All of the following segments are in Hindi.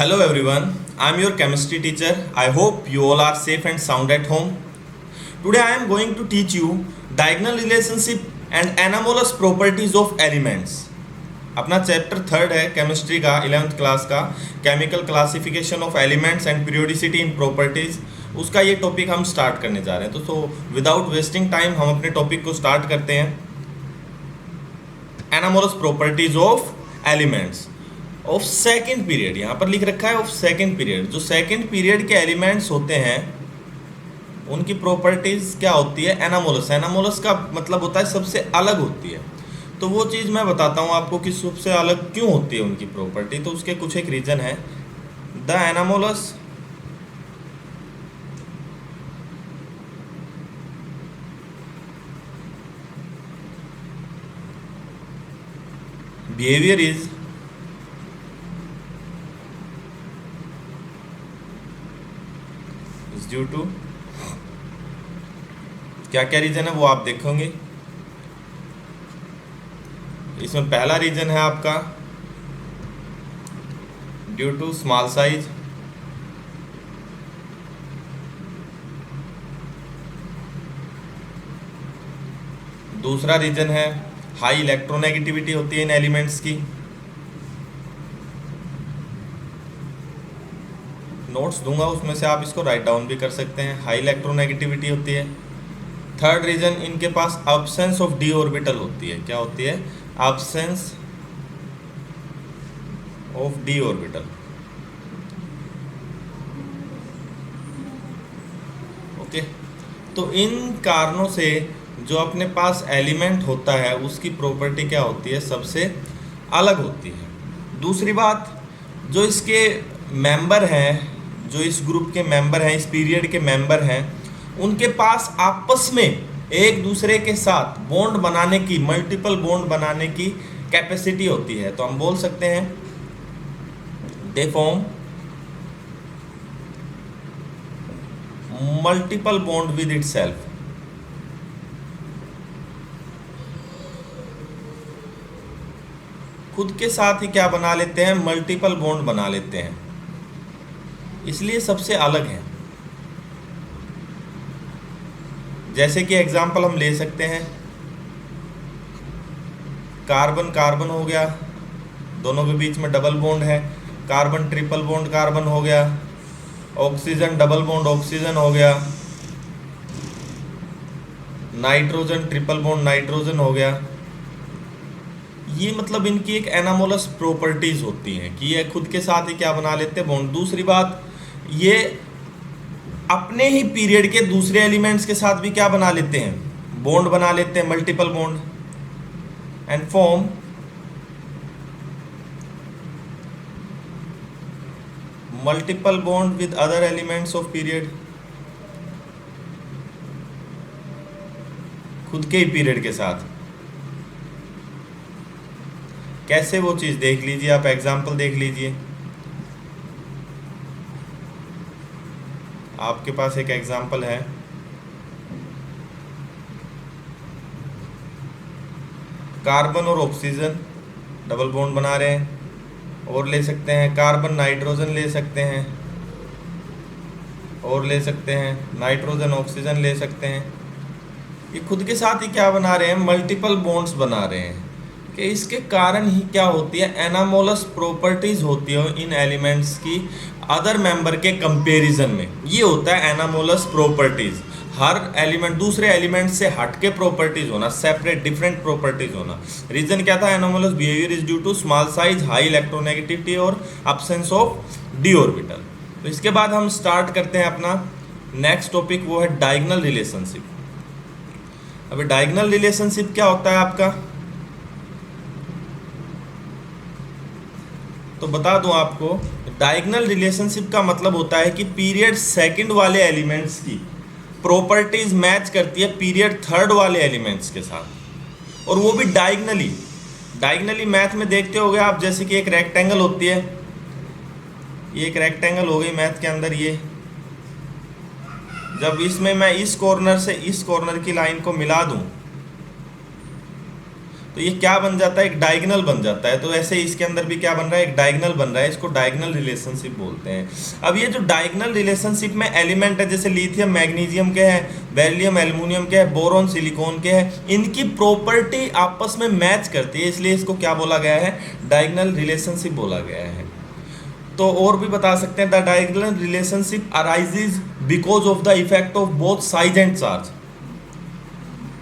Hello everyone, I am your chemistry teacher. I hope you all are safe and sound at home. Today I am going to teach you diagonal relationship and anomalous properties of elements. अपना चैप्टर थर्ड है केमिस्ट्री का 11th क्लास का chemical classification of elements and periodicity in properties. उसका ये टॉपिक हम स्टार्ट करने जा रहे हैं। तो विदाउट वेस्टिंग टाइम हम अपने टॉपिक को स्टार्ट करते हैं। Anomalous properties of elements of second period, यहाँ पर लिख रखा है ऑफ सेकेंड पीरियड। जो सेकेंड पीरियड के एलिमेंट्स होते हैं उनकी प्रॉपर्टीज क्या होती है? एनामोलस। एनामोलस का मतलब होता है सबसे अलग होती है। तो वो चीज़ मैं बताता हूँ आपको कि सबसे अलग क्यों होती है उनकी प्रॉपर्टी। तो उसके कुछ एक रीजन है। The anomalous behaviour is due to, क्या क्या रीजन है वो आप देखोगे। इसमें पहला रीजन है आपका ड्यू टू स्मॉल साइज। दूसरा रीजन है हाई इलेक्ट्रोनेगेटिविटी होती है इन एलिमेंट्स की। नोट्स दूंगा उसमें से आप इसको राइट डाउन भी कर सकते हैं। हाई इलेक्ट्रोनेगेटिविटी होती है। थर्ड रीजन, इनके पास अब्सेंस ऑफ डी ऑर्बिटल होती है। क्या होती है? Absence of d orbital. Okay, तो इन कारणों से जो अपने पास एलिमेंट होता है उसकी प्रॉपर्टी क्या होती है? सबसे अलग होती है। दूसरी बात, जो इसके मेंबर हैं, जो इस ग्रुप के मेंबर हैं, इस पीरियड के मेंबर हैं, उनके पास आपस में एक दूसरे के साथ बॉन्ड बनाने की, मल्टीपल बॉन्ड बनाने की कैपेसिटी होती है। तो हम बोल सकते हैं they form multiple bond with itself. खुद के साथ ही क्या बना लेते हैं? मल्टीपल बॉन्ड बना लेते हैं, इसलिए सबसे अलग है। जैसे कि एग्जांपल हम ले सकते हैं, कार्बन कार्बन हो गया, दोनों के बीच में डबल बॉन्ड है। कार्बन ट्रिपल बॉन्ड कार्बन हो गया। ऑक्सीजन डबल बॉन्ड ऑक्सीजन हो गया। नाइट्रोजन ट्रिपल बॉन्ड नाइट्रोजन हो गया। ये मतलब इनकी एक एनामोलस प्रॉपर्टीज होती हैं कि ये खुद के साथ ही क्या बना लेते हैं? बॉन्ड। दूसरी बात, ये अपने ही पीरियड के दूसरे एलिमेंट्स के साथ भी क्या बना लेते हैं? बॉन्ड बना लेते हैं, multiple bond, and form multiple bond with other elements of period. खुद के ही पीरियड के साथ। कैसे? वो चीज देख लीजिए, आप एग्जांपल देख लीजिए। आपके पास एक एग्जांपल है, कार्बन और ऑक्सीजन डबल बॉन्ड बना रहे हैं। और ले सकते हैं कार्बन नाइट्रोजन ले सकते हैं, और ले सकते हैं नाइट्रोजन ऑक्सीजन ले सकते हैं। ये खुद के साथ ही क्या बना रहे हैं? मल्टीपल बॉन्ड्स बना रहे हैं। कि इसके कारण ही क्या होती है? एनामोलस प्रॉपर्टीज होती है इन एलिमेंट्स की अदर मेंबर के कंपैरिजन में। ये होता है एनामोलस प्रॉपर्टीज। हर एलिमेंट दूसरे एलिमेंट से हटके प्रॉपर्टीज होना, सेपरेट डिफरेंट प्रॉपर्टीज होना। रीजन क्या था? Anomalous behaviour is due to small size, high electronegativity और अब्सेंस ऑफ डी ऑर्बिटल। तो इसके बाद हम स्टार्ट करते हैं अपना नेक्स्ट टॉपिक, वो है डायगोनल रिलेशनशिप। अभी डायगोनल रिलेशनशिप क्या होता है आपका? तो बता दूं आपको, डायगोनल रिलेशनशिप का मतलब होता है कि पीरियड सेकंड वाले एलिमेंट्स की प्रॉपर्टीज मैच करती है पीरियड थर्ड वाले एलिमेंट्स के साथ, और वो भी डायगोनली। डायगोनली मैथ में देखते होगे आप, जैसे कि एक रेक्टेंगल होती है, ये एक रेक्टेंगल हो गई मैथ के अंदर। ये जब इसमें मैं इस कॉर्नर से इस कॉर्नर की लाइन को मिला दूं तो ये क्या बन जाता है, एक डायगोनल बन जाता है। तो ऐसे इसके अंदर भी क्या बन रहा है, एक डायगोनल बन रहा है, इसको डायगोनल रिलेशनशिप बोलते हैं। अब ये जो डायगोनल रिलेशनशिप में एलिमेंट है, जैसे लिथियम मैग्नीशियम के हैं, बेरिलियम एल्युमिनियम के हैं, बोरॉन सिलिकॉन के हैं, इनकी प्रॉपर्टी आपस में मैच करती है, इसलिए इसको क्या बोला गया है, डायगोनल रिलेशनशिप बोला गया है। तो और भी बता सकते हैं, the diagonal relationship arises because of the effect of both size and charge.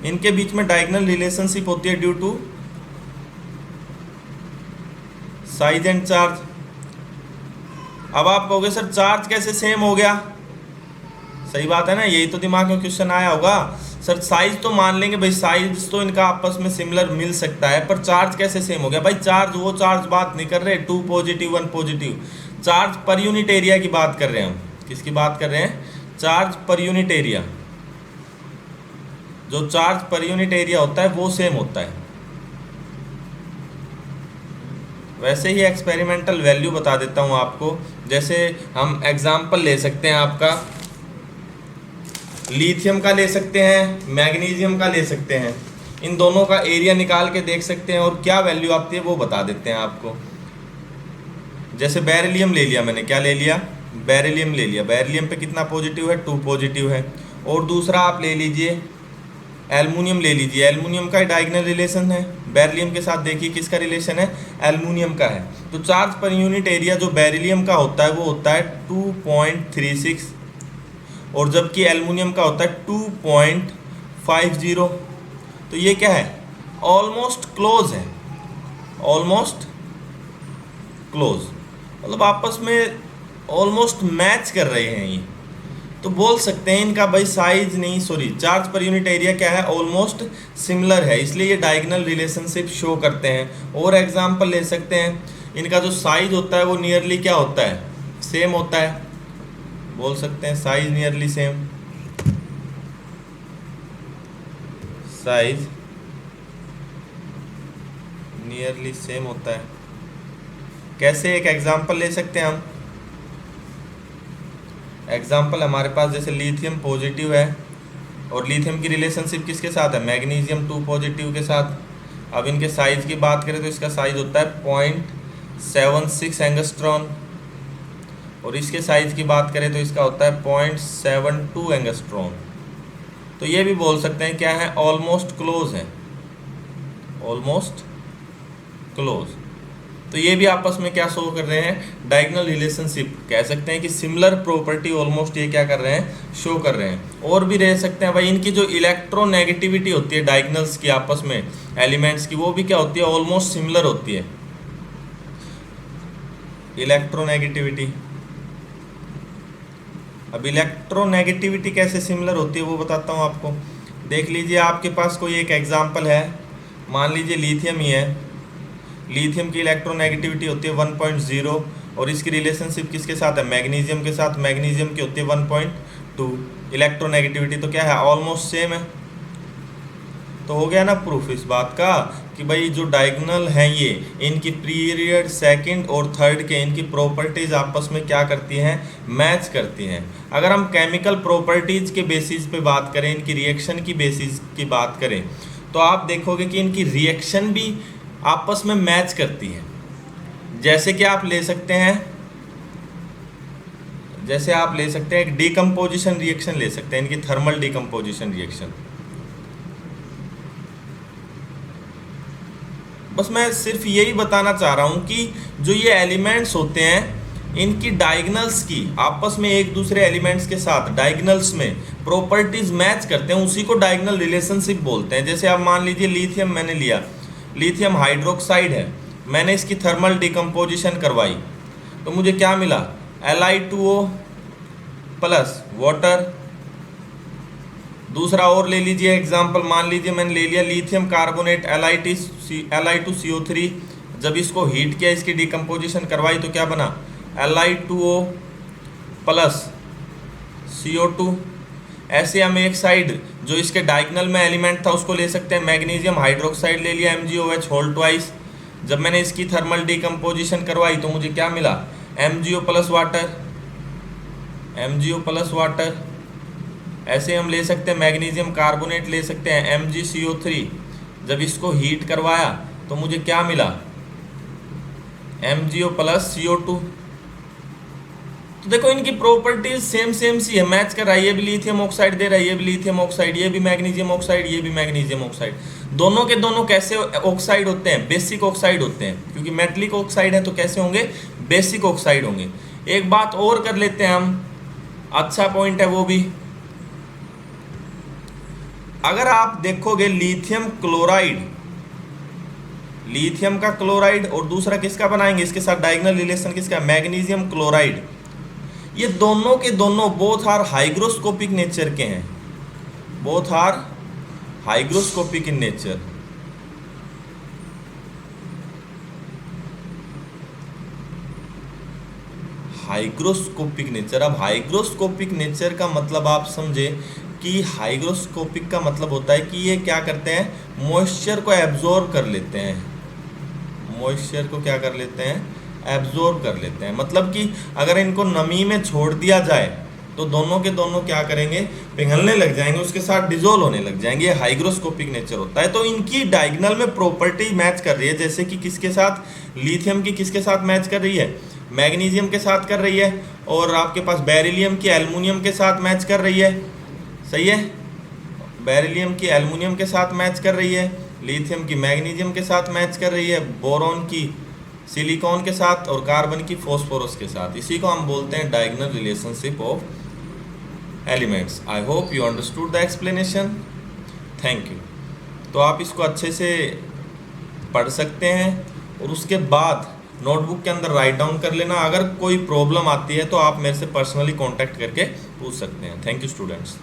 इनके बीच में डायगोनल रिलेशनशिप होती है due to size and charge. अब आप कहोगे सर चार्ज कैसे सेम हो गया, सही बात है ना, यही तो दिमाग में क्वेश्चन आया होगा। सर साइज तो मान लेंगे भाई, साइज तो इनका आपस में सिमिलर मिल सकता है, पर चार्ज कैसे सेम हो गया। भाई चार्ज वो चार्ज बात नहीं कर रहे 2 positive 1 positive, charge per unit area की बात कर रहे हैं हम। किसकी बात कर रहे हैं, चार्ज पर यूनिट एरिया। जो चार्ज पर यूनिट एरिया होता है वो सेम होता है। वैसे ही एक्सपेरिमेंटल वैल्यू बता देता हूँ आपको, जैसे हम एग्जांपल ले सकते हैं आपका लिथियम का ले सकते हैं, मैग्नीशियम का ले सकते हैं, इन दोनों का एरिया निकाल के देख सकते हैं और क्या वैल्यू आती है वो बता देते हैं आपको। जैसे बेरिलियम ले लिया मैंने, क्या ले लिया, बेरिलियम ले लिया, बेरिलियम पे कितना पॉजिटिव है, 2 पॉजिटिव है। और दूसरा आप ले लीजिए एल्युमिनियम ले लीजिए, एल्युमिनियम का डायगोनल रिलेशन है, बेरिलियम के साथ देखिए किसका रिलेशन है, एल्युमिनियम का है। तो चार्ज पर यूनिट एरिया जो बेरिलियम का होता है वो होता है 2.36 और जबकि एल्युमिनियम का होता है 2.50। तो ये क्या है, ऑलमोस्ट क्लोज है, ऑलमोस्ट क्लोज, मतलब आपस में ऑलमोस्ट मैच कर रहे हैं ये। तो बोल सकते हैं इनका भाई साइज नहीं, sorry, charge per unit area क्या है, ऑलमोस्ट सिमिलर है, इसलिए ये डायगोनल रिलेशनशिप शो करते हैं। और एग्जांपल ले सकते हैं, इनका जो साइज होता है वो नियरली क्या होता है, सेम होता है, बोल सकते हैं size nearly same, size nearly same होता है। कैसे, एक एग्जांपल ले सकते हैं हम। एग्जाम्पल हमारे पास जैसे लिथियम पॉजिटिव है और लिथियम की रिलेशनशिप किसके साथ है, मैग्नीशियम 2 पॉजिटिव के साथ। अब इनके साइज की बात करें तो इसका साइज होता है 0.76 एंगस्ट्रॉन और इसके साइज की बात करें तो इसका होता है 0.72 एंगस्ट्रॉन। तो ये भी बोल सकते हैं क्या है, ऑलमोस्ट क्लोज है, ऑलमोस्ट क्लोज। तो ये भी आपस में क्या शो कर रहे हैं, डायगोनल रिलेशनशिप, कह सकते हैं कि सिमिलर प्रॉपर्टी ऑलमोस्ट ये क्या कर रहे हैं, शो कर रहे हैं। और भी रह सकते हैं भाई, इनकी जो इलेक्ट्रोनेगेटिविटी होती है डायगोनल्स की आपस में एलिमेंट्स की, वो भी क्या होती है, ऑलमोस्ट सिमिलर होती है, इलेक्ट्रोनेगेटिविटी। अब इलेक्ट्रोनेगेटिविटी कैसे सिमिलर होती है वो बताता हूँ आपको। देख लीजिए, आपके पास कोई एक एग्जाम्पल है, मान लीजिए लिथियम ही है, लिथियम की इलेक्ट्रोनेगेटिविटी होती है 1.0 और इसकी रिलेशनशिप किसके साथ है, मैग्नीशियम के साथ, मैग्नीशियम की होती है 1.2। इलेक्ट्रोनेगेटिविटी तो क्या है, ऑलमोस्ट सेम है। तो हो गया ना प्रूफ इस बात का कि भाई जो डायगोनल हैं ये, इनकी पीरियड सेकंड और थर्ड के इनकी प्रॉपर्टीज़ आपस में क्या करती हैं, मैच करती हैं। अगर हम केमिकल प्रॉपर्टीज़ के बेसिस पे बात करें, इनकी रिएक्शन की बेसिस की बात करें, तो आप देखोगे कि इनकी रिएक्शन भी आपस में मैच करती है। जैसे कि आप ले सकते हैं, जैसे आप ले सकते हैं एक डीकम्पोजिशन रिएक्शन ले सकते हैं, इनकी थर्मल डीकम्पोजिशन रिएक्शन। बस मैं सिर्फ यही बताना चाह रहा हूं कि जो ये एलिमेंट्स होते हैं इनकी डायगोनल्स की आपस में एक दूसरे एलिमेंट्स के साथ डायगोनल्स में प्रॉपर्टीज मैच करते हैं, उसी को डायगोनल रिलेशनशिप बोलते हैं। जैसे आप मान लीजिए लिथियम मैंने लिया, लिथियम हाइड्रोक्साइड है, मैंने इसकी थर्मल डिकम्पोजिशन करवाई तो मुझे क्या मिला, Li2O प्लस वाटर। दूसरा और ले लीजिए एग्जांपल, मान लीजिए मैंने ले लिया लिथियम कार्बोनेट Li2CO3, जब इसको हीट किया, इसकी डिकम्पोजिशन करवाई तो क्या बना, Li2O प्लस CO2। ऐसे हम एक साइड जो इसके डायगोनल में एलिमेंट था उसको ले सकते हैं, मैग्नीशियम हाइड्रोक्साइड ले लिया MgOH होल ट्वाइस, जब मैंने इसकी थर्मल डिकम्पोजिशन करवाई तो मुझे क्या मिला, MgO plus water, MgO plus water. ऐसे हम ले सकते हैं मैग्नीशियम कार्बोनेट ले सकते हैं MgCO3 जब इसको हीट करवाया तो मुझे क्या मिला, MgO प्लस CO2। तो देखो इनकी प्रॉपर्टीज सेम सेम सी है, मैच कर रहा है, ये भी लिथियम ऑक्साइड दे रहा है, ये भी लिथियम ऑक्साइड, ये भी मैग्नीशियम ऑक्साइड, ये भी मैग्नीशियम ऑक्साइड। दोनों के दोनों कैसे ऑक्साइड होते हैं, बेसिक ऑक्साइड होते हैं, क्योंकि मेटलिक ऑक्साइड है तो कैसे होंगे, बेसिक ऑक्साइड होंगे। एक बात और कर लेते हैं हम, अच्छा पॉइंट है वो भी, अगर आप देखोगे लिथियम क्लोराइड, लिथियम का क्लोराइड और दूसरा किसका बनाएंगे, इसके साथ डायगोनल रिलेशन किसका, मैग्नीशियम क्लोराइड, ये दोनों के दोनों बोथ आर हाइग्रोस्कोपिक नेचर के हैं, both are hygroscopic in nature. Hygroscopic nature, अब हाइग्रोस्कोपिक नेचर का मतलब आप समझे कि हाइग्रोस्कोपिक का मतलब होता है कि ये क्या करते हैं, मॉइस्चर को एब्जॉर्ब कर लेते हैं, मॉइस्चर को क्या कर लेते हैं, एब्जॉर्ब कर लेते हैं। मतलब कि अगर इनको नमी में छोड़ दिया जाए तो दोनों के दोनों क्या करेंगे, पिघलने लग जाएंगे, उसके साथ डिजोल्व होने लग जाएंगे, ये हाइग्रोस्कोपिक नेचर होता है। तो इनकी डायगोनल में प्रॉपर्टी मैच कर रही है, जैसे कि किसके साथ, लिथियम की किसके साथ मैच कर रही है, मैग्नीशियम के साथ कर रही है, और आपके पास बेरिलियम की एल्युमिनियम के साथ मैच कर रही है, सही है, बेरिलियम की एल्युमिनियम के साथ मैच कर रही है, लिथियम की मैग्नीशियम के साथ मैच कर रही है, बोरॉन की सिलिकॉन के साथ, और कार्बन की फॉस्फोरस के साथ। इसी को हम बोलते हैं diagonal relationship of elements. I hope you understood the explanation, thank you. तो आप इसको अच्छे से पढ़ सकते हैं और उसके बाद नोटबुक के अंदर राइट डाउन कर लेना। अगर कोई प्रॉब्लम आती है तो आप मेरे से पर्सनली कांटेक्ट करके पूछ सकते हैं। Thank you students.